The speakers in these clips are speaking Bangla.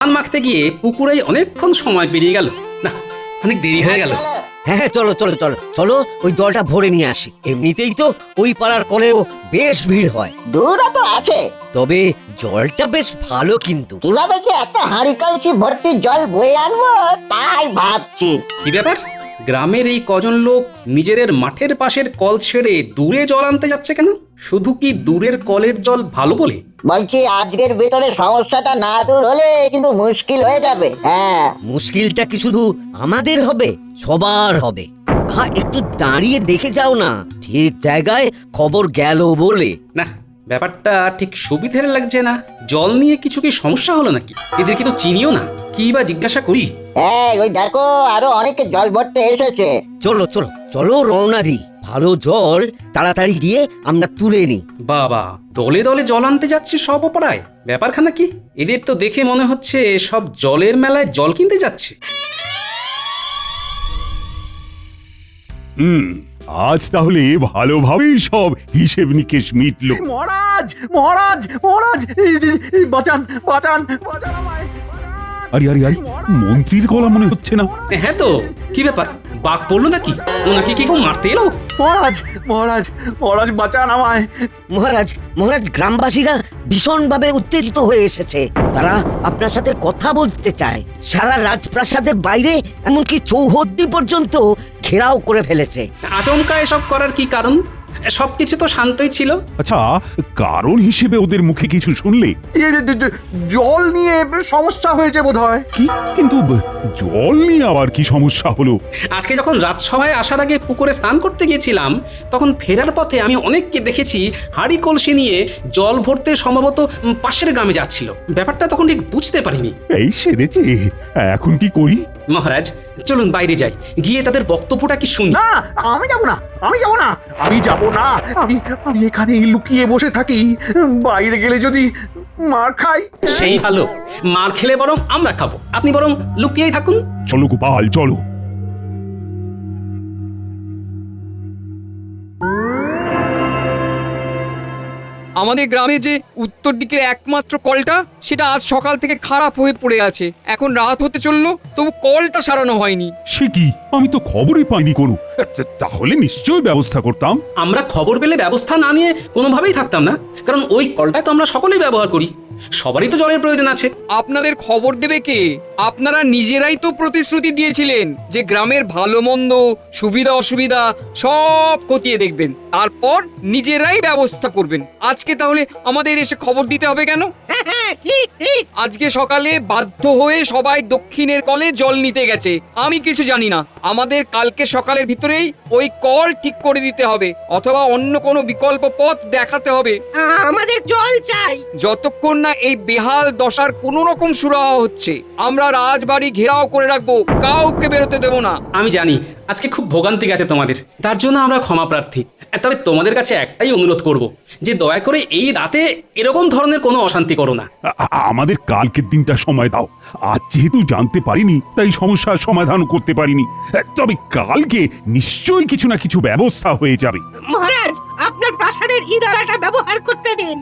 ধান মাখতে গিয়ে পুকুরেই অনেকক্ষণ সময় পেরিয়ে গেল। না, অনেক দেরি হয়ে গেল। হ্যাঁ চলো চলো চলো চলো, ওই জলটা ভরে নিয়ে আসি। এমনিতেই তো ওই পাড়ার কলেও বেশ ভিড় হয়, দূরও তো আছে। তবে জলটা বেশ ভালো কিন্তু। কিভাবে যে একটা হাঁড়ি কলসি ভর্তি জল বয়ে আনবো তাই ভাবছি। কি ব্যাপার, গ্রামের এই কজন লোক নিজেদের মাঠের পাশের কল ছেড়ে দূরে জল আনতে যাচ্ছে কেন? শুধু কি দূরের কলের জল ভালো বলে? বলছি আজকের ভেতরে সমস্যাটা না দূর হলে কিন্তু মুশকিল হয়ে যাবে। হ্যাঁ, মুশকিলটা কি শুধু আমাদের হবে? সবার হবে। হ্যাঁ, একটু দাঁড়িয়ে দেখে যাও না, ঠিক জায়গায় খবর গেল বলে। না, ব্যাপারটা ঠিক সুবিধের লাগছে না। জল নিয়ে কিছু কি সমস্যা হলো নাকি? এদের কি তো চিনিও না, কি বা জিজ্ঞাসা করি? এই ওই দেখো আরো অনেকে জল ভরতে এসেছে। চলো চলো চলো, রওনা দিই। ভালো জল তাড়াতাড়ি গিয়ে আমরা তুলে নিই। বাবা, দলে দলে জল আনতে যাচ্ছে সব অপরায়। ব্যাপারখানা কি? এদের তো দেখে মনে হচ্ছে সব জলের মেলায় জল কিনতে যাচ্ছে। আজ তাহলে ভালোভাবেই সব হিসেব নিকেশ মিটলো। মহারাজ মহারাজ মহারাজ, বাঁচান বাঁচান বাঁচান আমায়। আরে আরে আরে, মন্ত্রীর গলা মনে হচ্ছে না। হ্যাঁ তো, কি ব্যাপার, বাঘ পড়লো নাকি? ওনাকে কি কেউ মারতে এলো? মহারাজ মহারাজ মহারাজ, বাঁচান আমায়। মহারাজ মহারাজ, গ্রামবাসীরা ভীষণভাবে উত্তেজিত হয়ে এসেছে। তারা আপনার সাথে কথা বলতে চায়। সারা রাজপ্রাসাদের বাইরে এমনকি চৌহদ্দি পর্যন্ত ঘেরাও করে ফেলেছে। আচমকা এসব করার কি কারণ? সবকিছু তো শান্তই ছিল। আচ্ছা, কারণ হিসেবে ওদের মুখে কিছু শুনলে? জল নিয়ে সমস্যা হয়েছে বোধহয়। কি কিন্তু জল নিয়ে আবার কি সমস্যা হলো? আজকে যখন রাজসভায় আসার আগে পুকুরে স্নান করতে গিয়েছিলাম, তখন ফেরার পথে আমি অনেককে দেখেছি হাঁড়ি কলসি নিয়ে জল ভরতে সম্ভবত পাশের গ্রামে যাচ্ছিল। ব্যাপারটা তখন ঠিক বুঝতে পারিনি। এই সেরেছে, এখন কি করি? মহারাজ, চলুন বাইরে যাই, গিয়ে তাদের বক্তব্যটা কি শুনি। না, আমি যাব না, আমি যাব না, আমি যাব না। আমি আমি এখানেই লুকিয়ে বসে থাকি। বাইরে গেলে যদি মার খাই। সেই ভালো, মার খেলে বরং আমরা খাবো, আপনি বরং লুকিয়েই থাকুন। চলো গোপাল, চলো। আমাদের গ্রামে যে উত্তর দিকের একমাত্র কলটা, সেটা আজ সকাল থেকে খারাপ হয়ে পড়ে আছে। এখন রাত হতে চললো, তবু কলটা সারানো হয়নি। সে কি, আমি তো খবরই পাইনি কোনো। তাহলে নিশ্চয়ই ব্যবস্থা করতাম। আমরা খবর পেলে ব্যবস্থা না নিয়ে কোনোভাবেই থাকতাম না, কারণ ওই কলটা তো আমরা সকলেই ব্যবহার করি, সবারই তো জলের প্রয়োজন আছে। আপনাদের খবর দেবে কে? আপনারা নিজেরাই তো প্রতিশ্রুতি দিয়েছিলেন যে গ্রামের ভালো মন্দ, সুবিধা অসুবিধা সব খতিয়ে দেখবেন, তারপর নিজেরাই ব্যবস্থা করবেন। আজকে তাহলে আমাদের এসে খবর দিতে হবে কেন? আজকে সকালে বাধ্য হয়ে সবাই দক্ষিণের কলে জল নিতে গেছে। আমি কিছু জানি না। আমাদের কালকে সকালের ভিতরেই ওই কল ঠিক করে দিতে হবে, অথবা অন্য কোনো বিকল্প পথ দেখাতে হবে। আমাদের জল চাই। যতক্ষণ না এই বেহাল দশার কোনো রকম সুরাহা হচ্ছে, আমরা রাজবাড়ি ঘেরাও করে রাখবো, কাউকে বেরোতে দেব না। আমি জানি আজকে খুব ভোগান্তি গেছে তোমাদের, তার জন্য আমরা ক্ষমা প্রার্থী। তবে তোমাদের কাছে একটাই অনুরোধ করব, যে দয়া করে এই রাতে এরকম ধরনের কোনো অশান্তি করো না। আমাদের কালকের দিনটা সময় দাও। আজ যেহেতু জানতে পারিনি, তাই সমস্যার সমাধান করতে পারিনি। তবে কালকে নিশ্চয়ই কিছু না কিছু ব্যবস্থা হয়ে যাবে। মহারাজ, আপনার প্রাসাদের ইদারাটা ব্যবহার করতে দিন।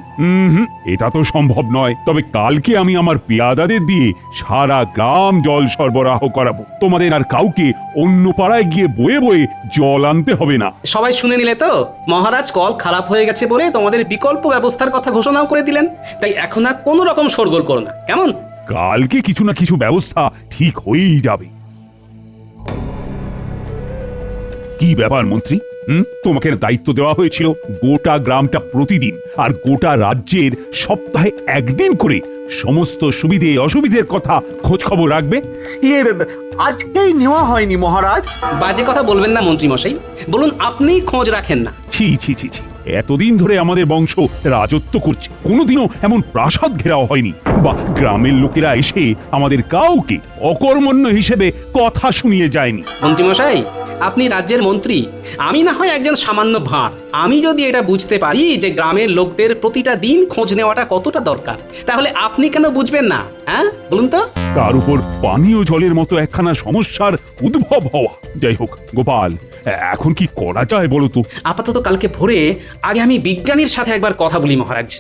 এটা তো সম্ভব নয়। তবে কালকে আমি আমার পেয়াদাদের দিয়ে সারা গ্রাম জল সরবরাহ করাবো। তোমাদের আর কাউকে অন্য পাড়ায় গিয়ে বয়ে বয়ে জল আনতে হবে না। সবাই শুনে নিলে তো? মহারাজ কল খারাপ হয়ে গেছে বলে তোমাদের বিকল্প ব্যবস্থার কথা ঘোষণাও করে দিলেন। তাই এখন আর কোনো রকম শোরগোল করো না, কেমন? কালকে কিছু না কিছু ব্যবস্থা ঠিক হয়েই যাবে। কি ব্যাপার মন্ত্রী, তোমাকে দায়িত্ব দেওয়া হয়েছিল গোটা গ্রামটা প্রতিদিন আর গোটা রাজ্যের সপ্তাহে একদিন করে সমস্ত সুবিধে অসুবিধের কথা খোঁজ খবর রাখবে। আজকেই নেওয়া হয়নি মহারাজ। বাজে কথা বলবেন না মন্ত্রী মশাই, বলুন আপনিই খোঁজ রাখেন না। ছি ছি ছি ছি, এতদিন ধরে আমাদের বংশ রাজত্ব করছে, কোনোদিনও এমন প্রাসাদ ঘেরাও হয়নি, বা গ্রামের লোকেরা এসে আমাদের কাউকে অকর্মণ্য হিসেবে কথা শুনিয়ে যায়নি। মন্ত্রী মশাই, আপনি রাজ্যের মন্ত্রী, আমি না হয় একজন সামান্য ভাঁড়। আমি যদি এটা বুঝতে পারি যে গ্রামের লোকদের প্রতিটা দিন খোঁজ নেওয়াটা কতটা দরকার, তাহলে আপনি কেন বুঝবেন না? হ্যাঁ, বলুন তো। তার উপর পানীয় জলের মতো একখানা সমস্যার উদ্ভব হওয়া। যাই হোক গোপাল, এখন কি করা যায় বলো তো? আপাতত কালকে ভোরে আগে আমি বিজ্ঞানীর সাথে একবার কথা বলি মহারাজ।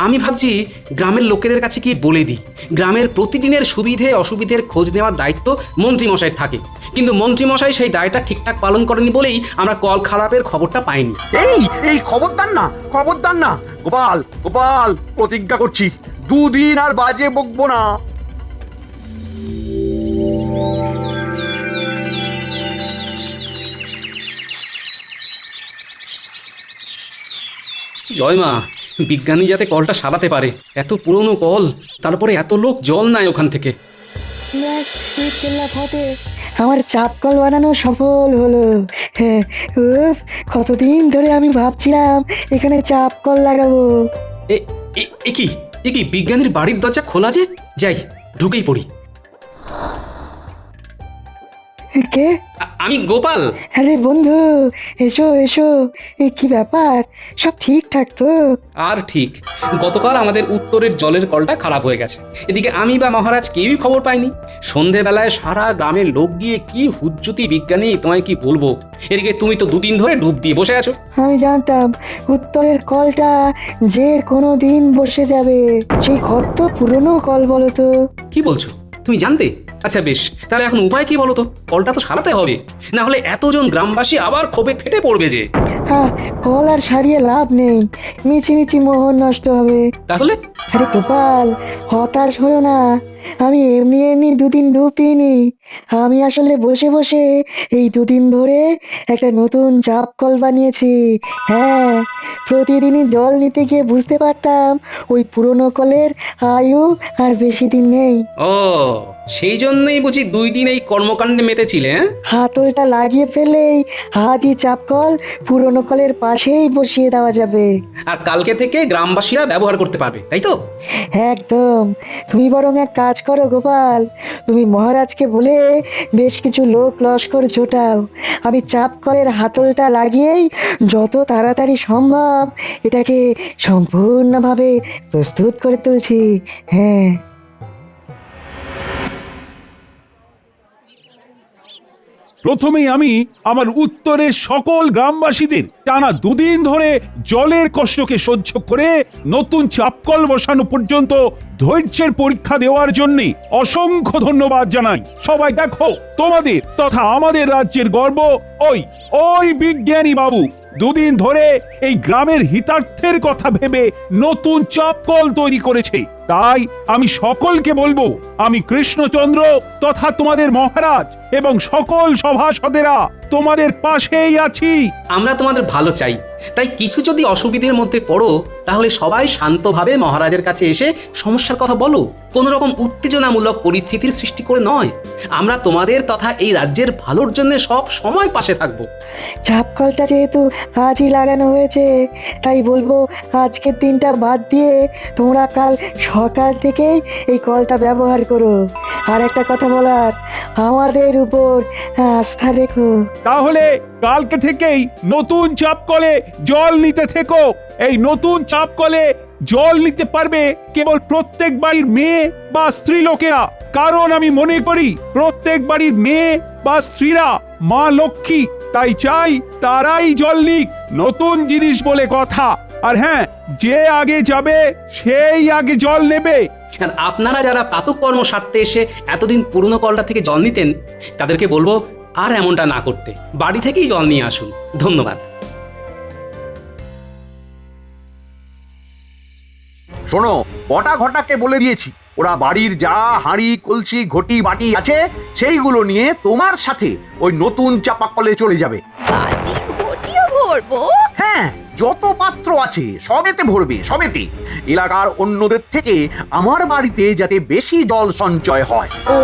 আমি ভাবছি গ্রামের লোকেদের কাছে কি বলে দিই গ্রামের প্রতিদিনের সুবিধে অসুবিধের খোঁজ নেওয়ার দায়িত্ব মন্ত্রীমশাইয়ের থাকে, কিন্তু মন্ত্রীমশাই সেই দায়টা ঠিকঠাক পালন করেনি বলেই আমরা কল খারাপের খবরটা পাইনি। এই খবরদার না, খবরদার না। গোপাল গোপাল, প্রতিজ্ঞা করছি 2 দিন আর বাজে বকবো না। জয় মা, বিজ্ঞানী যাতে কলটা সারাতে পারে। এত পুরনো কল, তারপরে এত লোক জল নেয় ওখান থেকে। ব্যাস, চিল্লা ফতে আমার চাপ কল বানানো সফল হলো। হ্যাঁ, উফ, কতদিন ধরে আমি ভাবছিলাম এখানে চাপ কল লাগাবো। এ এ- এ কি এ কি বিজ্ঞানীর বাড়ির দরজা খোলা যে? যাই, ঢুকেই পড়ি। কে? আমি গোপাল। আরে বন্ধু, এসো এসো। কি ব্যাপার, সব ঠিকঠাক তো? আর ঠিক, গতকাল আমাদের উত্তরের জলের কলটা খারাপ হয়ে গেছে। এদিকে আমি বা মহারাজ কেউই খবর পাইনি। সন্ধেবেলায় সারা গ্রামের লোক গিয়ে কি হুজ্জুতি বিজ্ঞানী, তোমায় কি বলবো। এদিকে তুমি তো 2 দিন ধরে ডুব দিয়ে বসে আছো। আমি জানতাম উত্তরের কলটা যে কোনো দিন বসে যাবে। সেই কত পুরনো কল বলো তো। কি বলছো, তুমি জানতে? আচ্ছা বেশ, তাহলে এখন উপায় কি বলো তো? কলটা তো সারাতে হবে, না হলে এতজন গ্রামবাসী আবার ক্ষোভে ফেটে পড়বে যে। হ্যাঁ, কল আর সারিয়ে লাভ নেই, মিছিমিছি মোহর নষ্ট হবে। তাহলে আরে গোপাল, হতাশ হয়েও না। আমি এমনি এমনি 2 দিন ডুব দিইনি। আমি আসলে বসে বসে এই 2 দিন ধরে একটা নতুন চাপ কল বানিয়েছি। হ্যাঁ, প্রতিদিনই জল নিতে গিয়ে বুঝতে পারতাম ওই পুরনো কলের আয়ু আর বেশি দিন নেই। ও, সেই জন্যই বুঝি 2 দিন এই কর্মকাণ্ডে মেতেছিলে। হ্যাঁ, হাতলটা লাগিয়ে ফেলেই আজই চাপ কল পুরনো কলের পাশেই বসিয়ে দেওয়া যাবে। আর কালকে থেকে গ্রামবাসীরা ব্যবহার করতে পারবে, তাই তো? একদম। তুমি বরং এক কাজ করো গোপাল, তুমি মহারাজকে বলে বেশ কিছু লোক লস্কর জোটাও। আমি চাপ কলের হাতলটা লাগিয়েই যত তাড়াতাড়ি সম্ভব এটাকে সম্পূর্ণভাবে প্রস্তুত করে তুলছি। হ্যাঁ, প্রথমেই আমি আমার উত্তরের সকল গ্রামবাসীদের টানা 2 দিন ধরে জলের কষ্টকে সহ্য করে নতুন চাপকল বসানো পর্যন্ত ধৈর্যের পরীক্ষা দেওয়ার জন্য অসংখ্য ধন্যবাদ জানাই। সবাই দেখো, তোমাদের তথা আমাদের রাজ্যের গর্ব ওই বিজ্ঞানী বাবু 2 দিন ধরে এই গ্রামের হিতার্থের কথা ভেবে নতুন চাপকল তৈরি করেছে। তাই আমি সকলকে বলবো, আমি কৃষ্ণচন্দ্র তথা তোমাদের মহারাজ এবং সকল সভাসদেরা তোমাদের পাশেই আছি। আমরা তোমাদের ভালো চাই, তাই কিছু যদি অসুবিধের মধ্যে পড়ো তাহলে সবাই শান্তভাবে মহারাজের কাছে এসে সমস্যার কথা বলো। কোনো রকম উত্তেজনামূলক পরিস্থিতির সৃষ্টি করে নয়। আমরা তোমাদের তথা এই রাজ্যের ভালোর জন্য সব সময় পাশে থাকবো। চাপ কলটা যেহেতু আজই লাগানো হয়েছে, তাই বলবো আজকের দিনটা বাদ দিয়ে তোমরা কাল সকাল থেকেই এই কলটা ব্যবহার করো। আর একটা কথা বলার, আমাদের উপর আস্থা রেখো। তাহলে কালকে থেকেই নতুন চাপকলে জল নিতে থেকো। এই নতুন চাপকলে জল নিতে পারবে কেবল প্রত্যেক বাড়ির মেয়ে বা স্ত্রী লোকেরা, কারণ আমি মনে করি প্রত্যেক বাড়ির মেয়ে বা স্ত্রীরা মা লক্ষ্মী। তাই চাই তারাই জল নিক, নতুন জিনিস বলে কথা। আর হ্যাঁ, যে আগে যাবে সেই আগে জল নেবে। আর আপনারা যারা প্রাতঃকর্ম সারতে এসে এতদিন পুরনো কলটা থেকে জল নিতেন, তাদেরকে বলবো আর এমনটা না করতে, বাড়ি থেকেই জল নিয়ে আসুন। ধন্যবাদ। শোনো, বটা ঘটাকে বলে দিয়েছি ওরা বাড়ির যা হাঁড়ি কলসি ঘটি বাটি আছে সেইগুলো নিয়ে তোমার সাথে ওই নতুন চাপাকলে চলে যাবে। বাটি ঘটিও ভরবো? হ্যাঁ, যত পাত্র আছে সবেতে ভরবে, সবেতে। এলাকার অন্যদের থেকে আমার বাড়িতে যাতে বেশি জল সঞ্চয় হয়। ও,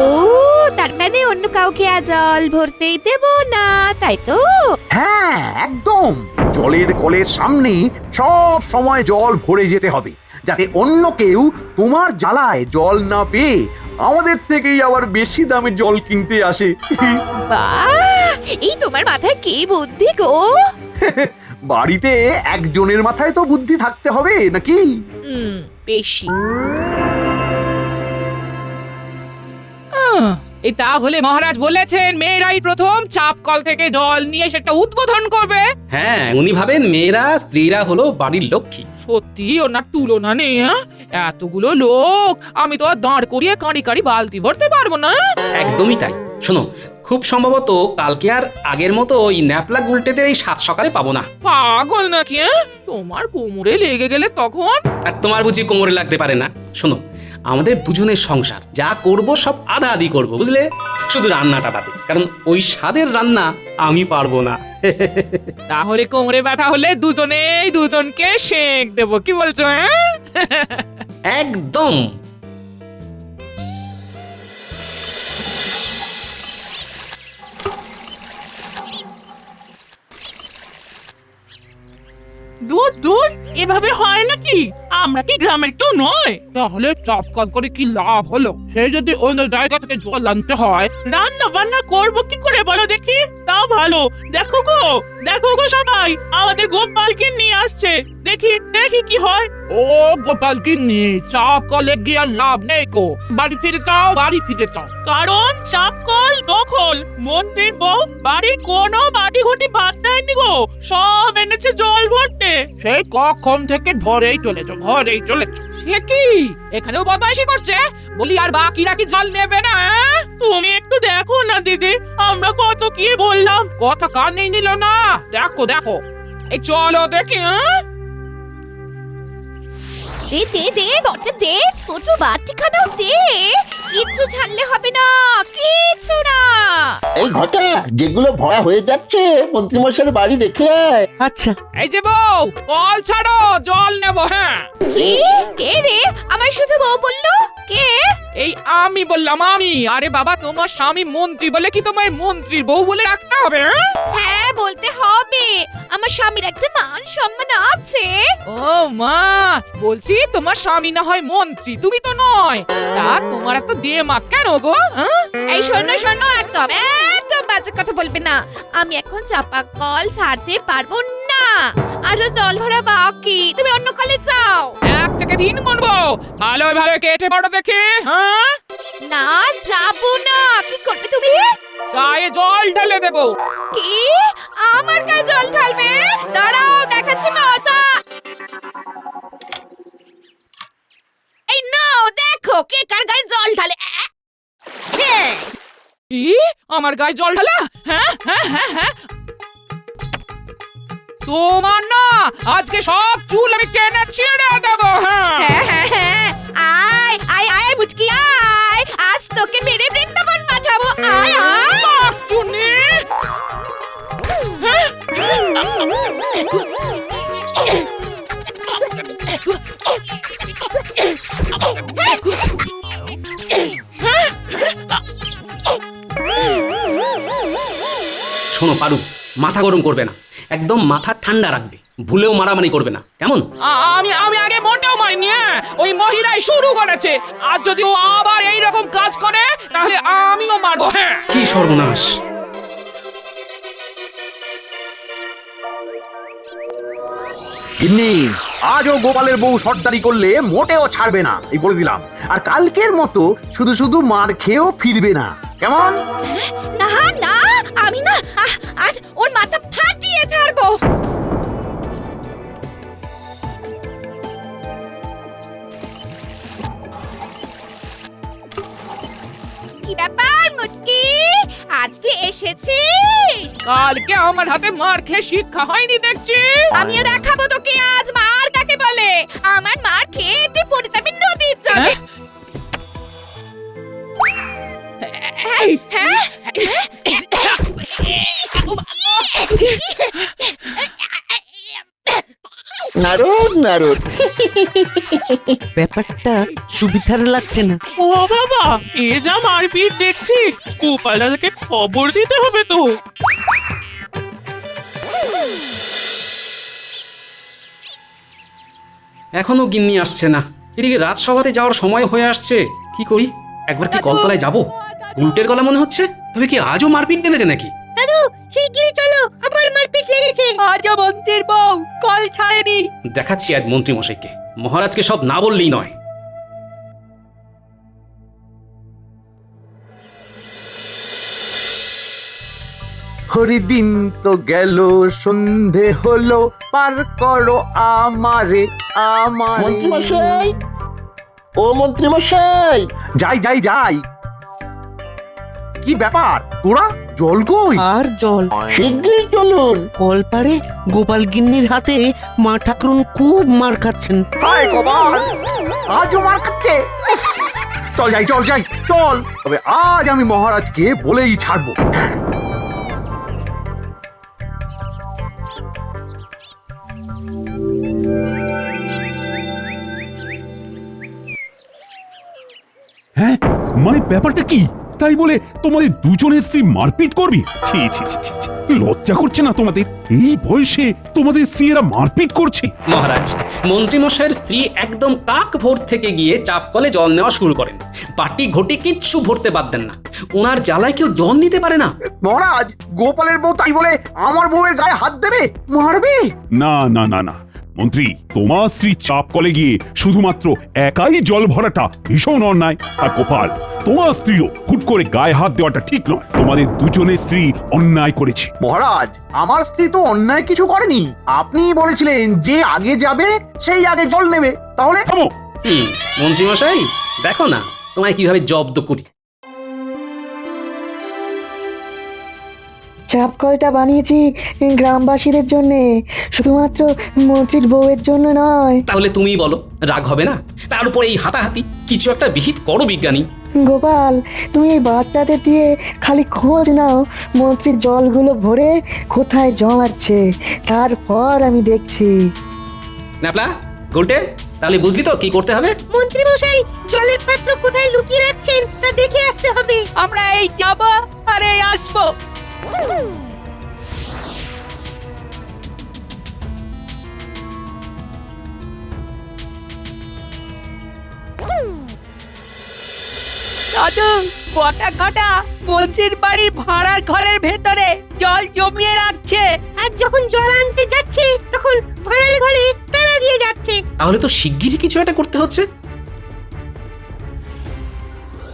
তার মানে অন্য কাউকে আর জল ভরতেই দেব না, তাই তো? হ্যাঁ, একদম। জলের কলের সামনে সব সময় জল ভরে যেতে হবে, যাতে অন্য কেউ তোমার জ্বালায় জল না পেয়ে আমাদের থেকেই আবার বেশি দামে জল কিনতে আসে। বাহ, এই তোমার মাথায় কি বুদ্ধি গো! বাড়িতে একজনের মাথায় তো বুদ্ধি থাকতে হবে নাকি? বেশি। এই তাহলে মহারাজ বলেছেন মেয়েরাই প্রথম চাপ কল থেকে জল নিয়ে সেটা উদ্বোধন করবে। হ্যাঁ, উনি ভাবেন মেয়েরা স্ত্রীরা হলো বাড়ির লক্ষ্মী। সত্যি ওনার তুলনা নেই। হ্যাঁ, এতগুলো লোক আমি তো আর দাঁড় করিয়ে কাঁড়ি কাঁড়ি বালতি ভরতে পারবো না। একদমই তাই। শোনো, খুব সম্ভবত কালকে আর আগের মতো ওই ন্যাপলা গুলটেদের এই 7 সকালে পাবো না। পাগল নাকি? তোমার কোমরে লেগে গেলে তখন? আর তোমার বুঝি কোমরে লাগতে পারে না? শোনো, আমাদের দুজনের সংসার, যা করব সব আধা আধি করবো, বুঝলে? শুধু রান্নাটা বাদে, কারণ ওই স্বাদের রান্না আমি পারবো না। তাহলে কোমরে ব্যথা হলে দুজনেই দুজনকে শেক দেবো, কি বলছো? হ্যাঁ, একদম। দূর দূর, এভাবে হয় নাকি? আমরা কি গ্রামের কেউ নয়? তাহলে চাপ কল করে কি লাভ হলো? সে যদি অন্য জায়গা থেকে জল আনতে হয়। রান্না বান্না করবো কি করে বলো দেখি? তাও ভালো, দেখো গো সবাই, আমাদের গোপালকে নিয়ে আসছে। দেখি দেখি কি হয়। ও গোপাল কিন্নি, চাপ কলে গিয়ে আর লাভ নেই কো। বাড়ি ফিরে যাও, বাড়ি ফিরে যাও। কারণ চাপ কল দখল। মন্ত্রীর বউ বাড়ির কোনো বাটি ঘটি বাদ দেয়নি গো, সব এনেছে জল ভরতে। সেই কখন থেকে ঘরেই চলেছো, ঘরেই চলেছো। সে কি এখানেও বদমাইশি করছে? বলি আর বাকিরা কি জল নেবে না? তুমি একটু দেখো না দিদি, আমরা কত কি বললাম। কথা কানেই নিল না। দেখো দেখো, এই চলো দেখি। দে বটে দে, ছোট বাটিখানাও দে। কিচ্ছু ছাড়লে হবে না, কিচ্ছু না। এই ঘটা যেগুলো ভরা হয়ে যাচ্ছে মন্ত্রীমশাইয়ের বাড়ি রেখে আয়। আচ্ছা, এই যে বউ, কল ছাড়ো, জল নেবো। হ্যাঁ, কি? কে রে? আমার শুধু বউ বললো? কে? এই আমি বললাম, আমি। আরে বাবা, তোমার স্বামী মন্ত্রী বলে কি তোমার মন্ত্রীর বউ বলে রাখতে হবে? হ্যাঁ, বলতে হবে। আমার স্বামীর একটা মান সম্মান আছে। ও মা, বলছি তোমার স্বামী না হয় মন্ত্রী, তুমি তো নয়। তা তোমার এত দেমাগ কেন গো? এই শোনো, একদম একদম বাজে কথা বলবে না। আমি এখন চাপা কল ছাড়তে পারবো না। আরো জল ভরা বাকি, তুমি অন্য কলে যাও। 1 থেকে 3 গুনবো, ভালো ভালো কেটে পড়ো দেখি। হ্যাঁ, না, যাবো না। কি করবে তুমি? গায়ে জল ঢেলে দেবো। কি? আমার গায়ে জল ঢালবে? দাঁড়াও, দেখাচ্ছি মজা। এই নাও, দেখো কে কার গায়ে জল ঢালে। ই, আমার গায়ে জল ঢালা? হ্যাঁ হ্যাঁ হ্যাঁ হ্যাঁ, তোমার না আজকে সব চুল আমি টেনে ছিঁড়ে দেবো। হ্যাঁ, হ্যাঁ, আয় আয় আয় মুচকি আয়, আজ তোকে মেরে বৃন্দাবন পাঠাবো। আয় আয়। বাহ, চুনি। হ্যাঁ, শোনো পারু, মাথা গরম করবে না, একদম মাথা ঠান্ডা রাখবে। ভুলেও মারামারি করবে না, কেমন? আমি আগে মোটেও মারিনি। ওই মহিলাই শুরু করেছে। আর যদি ও আবার এইরকম কাজ করে তাহলে আমিও মারবো। হ্যাঁ, কি সর্বনাশ! গিন্নি, আজও গোপালের বউ সর্দারি করলে মোটেও ছাড়বে না, এই বলে দিলাম। আর কালকের মতো শুধু শুধু মার খেয়েও ফিরবে না, কেমন? না না, আমি না আজ ওর মাথা ফাটিয়ে ছাড়বো। কি ব্যাপার মুটকি, আজ তুই এসেছিস? কালকে আমার হাতে মার খেয়ে শিক্ষা হয়নি দেখছি। আমিও দেখাবো তোকে আজ মার কাকে বলে। আমার মার খেয়ে তুই পড়ে যাবি নদীর জলে। হ্যাঁ? নারদ ব্যাপারটা সুবিধার লাগছে না। ও বাবা, এ যা মারপিট দেখছি, গোপাল দাদাকে খবর দিতে হবে তো। এখনো গিন্নি আসছে না। এদিকে রাজসভাতে যাওয়ার সময় হয়ে আসছে। কি করি? একবার কি কলতলায় যাব? উল্টের গলা মনে হচ্ছে। তবে কি আজও মারপিট বেঁধেছে নাকি? দাদু, শিগগিরই চলো, আবার মারপিট লেগেছে। আজও মন্ত্রীর বউ কল ছাড়েনি। দেখাচ্ছি আজ মন্ত্রী মশাইকে। মহারাজকে সব না বললেই নয়। হরিদিন তো গেল, সন্ধে হলো, পার করো আমারে আমারে। মন্ত্রীমশাই, ও মন্ত্রীমশাই, যাই যাই যাই। কি ব্যাপার তোরা, জল কই? আর জল শিগগির চলুন। কলপারে গোপাল গিন্নির হাতে মা ঠাকুরুন খুব মার খাচ্ছেন। হায় গোপাল, আজও মার খাচ্ছে। চল যাই চল যাই চল, তবে আজ আমি মহারাজকে বলেই ছাড়বো। হ্যাঁ, মানে ব্যাপারটা কি? তাই বলে তোমাদের দুজনের স্ত্রী মারপিট করবি? ছি ছি ছি ছি, ছি। লজ্জা করছে না তোমাদের? এই বয়সে তোমাদের স্ত্রীরা মারপিট করছে? মহারাজ, মন্ত্রীমশাইয়ের স্ত্রী একদম কাক ভোর থেকে গিয়ে চাপ কলে জল নেওয়া শুরু করেন। বাটি ঘটি কিচ্ছু ভরতে বাদ দেন না। ওনার জ্বালায় কেউ জল নিতে পারে না। মহারাজ, গোপালের বউ তাই বলে আমার বউয়ের গায়ে হাত দেবে, মারবে? না না না না মন্ত্রী, তোমার স্ত্রী চাপ কলে গিয়ে শুধুমাত্র একাই জল ভরাটা ভীষণ অন্যায়। আর গোপাল, তোমার স্ত্রীও হুট করে গায়ে হাত দেওয়াটা ঠিক নয়। তোমাদের দুজনের স্ত্রী অন্যায় করেছে। মহারাজ, আমার স্ত্রী তো অন্যায় কিছু করেনি। আপনি বলেছিলেন যে আগে যাবে সেই আগে জল নেবে, তাহলে থামো। মন্ত্রীমশাই, দেখো না তোমায় কিভাবে জব্দ করি। চাপ কলটা বানিয়েছি গ্রামবাসীদের জন্যে, শুধুমাত্র মন্ত্রীর বউয়ের জন্য নয়। তাহলে তুমিই বলো, রাগ হবে না? তার উপর এই হাতাহাতি, কিছু একটা বিহিত করো বিজ্ঞানী। গোপাল, তুমি এই বাচ্চাদের দিয়ে খালি খোঁজ নাও মন্ত্রীর জলগুলো ভরে কোথায় জমাচ্ছে, তারপর আমি দেখছি। ন্যাপলা, গুলটে, তাহলে বুঝলি তো কি করতে হবে? মন্ত্রী মশাই, জলের পাত্র কোথায় লুকিয়ে রাখছেন তা দেখে আসতে হবে। আমরা এই যাব আর এই আসবো। দাদু, কটা ঘটা মন্ত্রীর বাড়ির ভাড়ার ঘরের ভেতরে জল জমিয়ে রাখছে। আর যখন জল আনতে যাচ্ছে তখন ভাড়ার ঘরে তালা দিয়ে যাচ্ছে। তাহলে তো শিগগিরই কিছু একটা করতে হচ্ছে।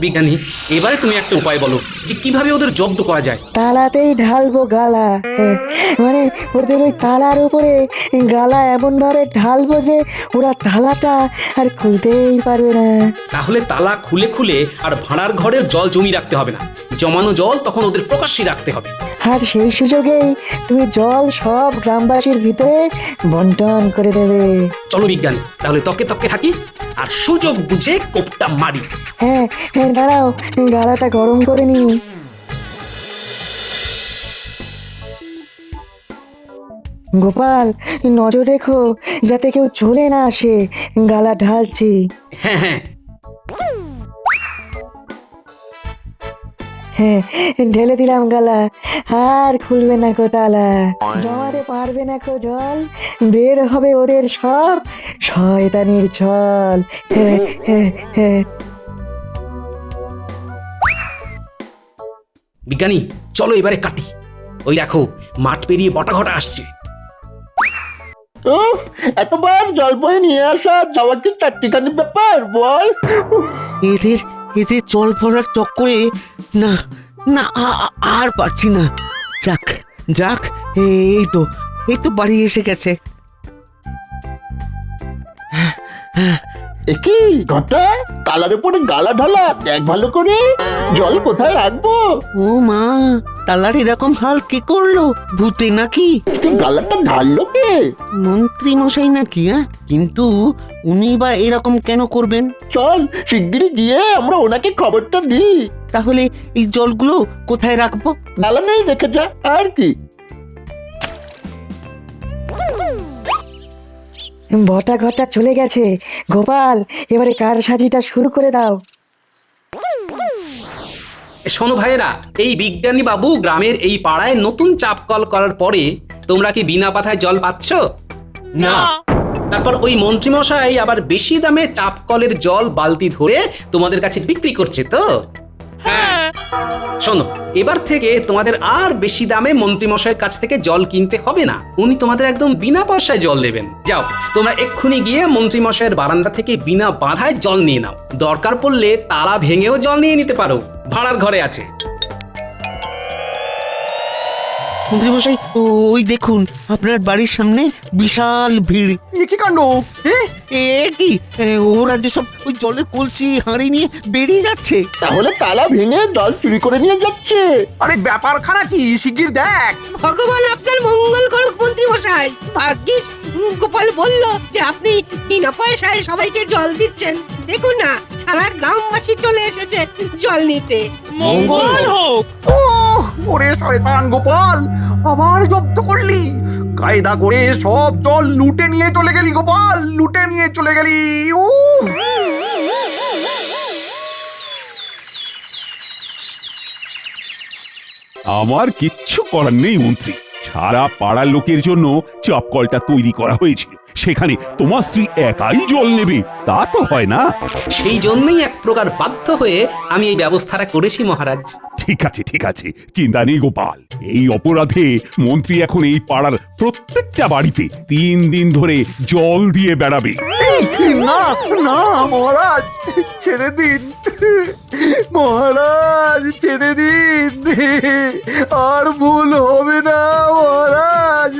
বিজ্ঞানী, এবারে তুমি একটা উপায় বলো যে কিভাবে ওদের জব্দ করা যায়। তালাতেই ঢালবো গালা, মানে ওদের ওই তালার উপরে গালা এমন ভাবে ঢালবো যে ওরা তালাটা আর খুলতেই পারবে না। তাহলে তালা খুলে খুলে আর ভাড়ার ঘরের জল জমি রাখতে হবে না। জমানো জল তখন ওদের প্রকাশ্যে রাখতে হবে। আর সেই সুযোগেই তুমি জল সব গ্রামবাসীর ভিতরে বন্টন করে দেবে। চলো বিজ্ঞানী, তাহলে তকে তকে থাকি আর সুযোগ বুঝে কোপটা মারি। হ্যাঁ হ্যাঁ, দাঁড়াও, গালাটা গরম করে নি। গোপাল, নজর রেখো যাতে কেউ চলে না আসে, গালা ঢালছি। হ্যাঁ হ্যাঁ, হ্যাঁ, ঢেলে দিলাম গালা, আর খুলবে না কো তালা, জমাতে পারবে না কো জল, বের হবে ওদের সব শয়তানির ছল। হ্যাঁ হ্যাঁ হ্যাঁ। বিজ্ঞানী, চলো এবারে কাটি। ওই দেখো, মাঠ পেরিয়ে বটাঘটা আসছে। এতবার জল বয়ে নিয়ে আসা যাওয়া কি চারটিখানি ব্যাপার বল? এদের এদের জল ভরার চক্করে না না আর পারছি না। যাক যাক, এই তো বাড়ি এসে গেছে। একই ঘটা, তালার উপরে গালা ঢালা, দেখ ভালো করে জল কোথায় রাখবো। ও মা, তালার এরকম হাল কে করলো? ভূতে নাকি? কিন্তু গালাটা ঢাললো কে? মন্ত্রী মশাই নাকি? কিন্তু উনি বা এরকম কেন করবেন? চল শিগগিরই গিয়ে আমরা ওনাকে খবরটা দিই। তাহলে এই জলগুলো কোথায় রাখবো? দালানেই রেখে যা, আর কি। বটা ঘটা চলে গেছে। গোপাল, এবারে কার সাজিটা শুরু করে দাও। শোনো ভাইয়েরা, এই বিজ্ঞানী বাবু গ্রামের এই পাড়ায় নতুন চাপ কল করার পরে তোমরা কি বিনা পাথায় জল পাচ্ছ? না। তারপর ওই মন্ত্রীমশাই আবার বেশি দামে চাপ কলের জল বালতি ধরে তোমাদের কাছে বিক্রি করছে তো? হ্যাঁ। শোনো, এবার থেকে তোমাদের আর বেশি দামে মন্ত্রীমশাইয়ের কাছ থেকে জল কিনতে হবে না। উনি তোমাদের একদম বিনা পয়সায় জল দেবেন। যাও, তোমরা এক্ষুনি গিয়ে মন্ত্রীমশাইয়ের বারান্দা থেকে বিনা বাধায় জল নিয়ে নাও। দরকার পড়লে তালা ভেঙেও জল নিয়ে নিতে পারো, ভাড়ার ঘরে আছে। মন্ত্রীমশাই ওই দেখুন আপনার বাড়ির সামনে বিশাল ভিড়। এ কি কাণ্ড? এ কি ওরা যে সব ওই জলের কলসি হাঁড়ি নিয়ে বেরিয়ে যাচ্ছে। তাহলে তালা ভেঙে জল চুরি করে নিয়ে যাচ্ছে। আরে ব্যাপারখানা কি শিগগির দেখ। ভগবান আপনার মঙ্গল করুক মন্ত্রী মশাই। ভাগ্যিস গোপাল বলল যে আপনি বিনা পয়সায় সবাইকে জল দিচ্ছেন। দেখুন না সারা গ্রামবাসী চলে এসেছে জল নিতে। মঙ্গল হোক। ওরে শয়তান গোপাল, আবার জব্দ করলি। কায়দা করে সব জল লুটে নিয়ে চলে গেলি গোপাল, লুটে নিয়ে চলে গেলি। আমার কিচ্ছু করার নেই মন্ত্রী, সারা পাড়ার লোকের জন্য চাপকলটা তৈরি করা হয়েছিল, সেখানে তোমার স্ত্রী একাই জল নেবে তা তো হয় না। সেই জন্যই এক প্রকার বাধ্য হয়ে আমি এই ব্যবস্থাটা করেছি মহারাজ। ঠিক আছে, চিন্তা নেই গোপাল। এই অপরাধে মন্ত্রী এখন এই পাড়ার প্রত্যেকটা বাড়িতে 3 দিন ধরে জল দিয়ে বেড়াবে। না না মহারাজ, ছেড়ে দিন মহারাজ, ছেড়ে দিন। আর ভুল হবে না মহারাজ।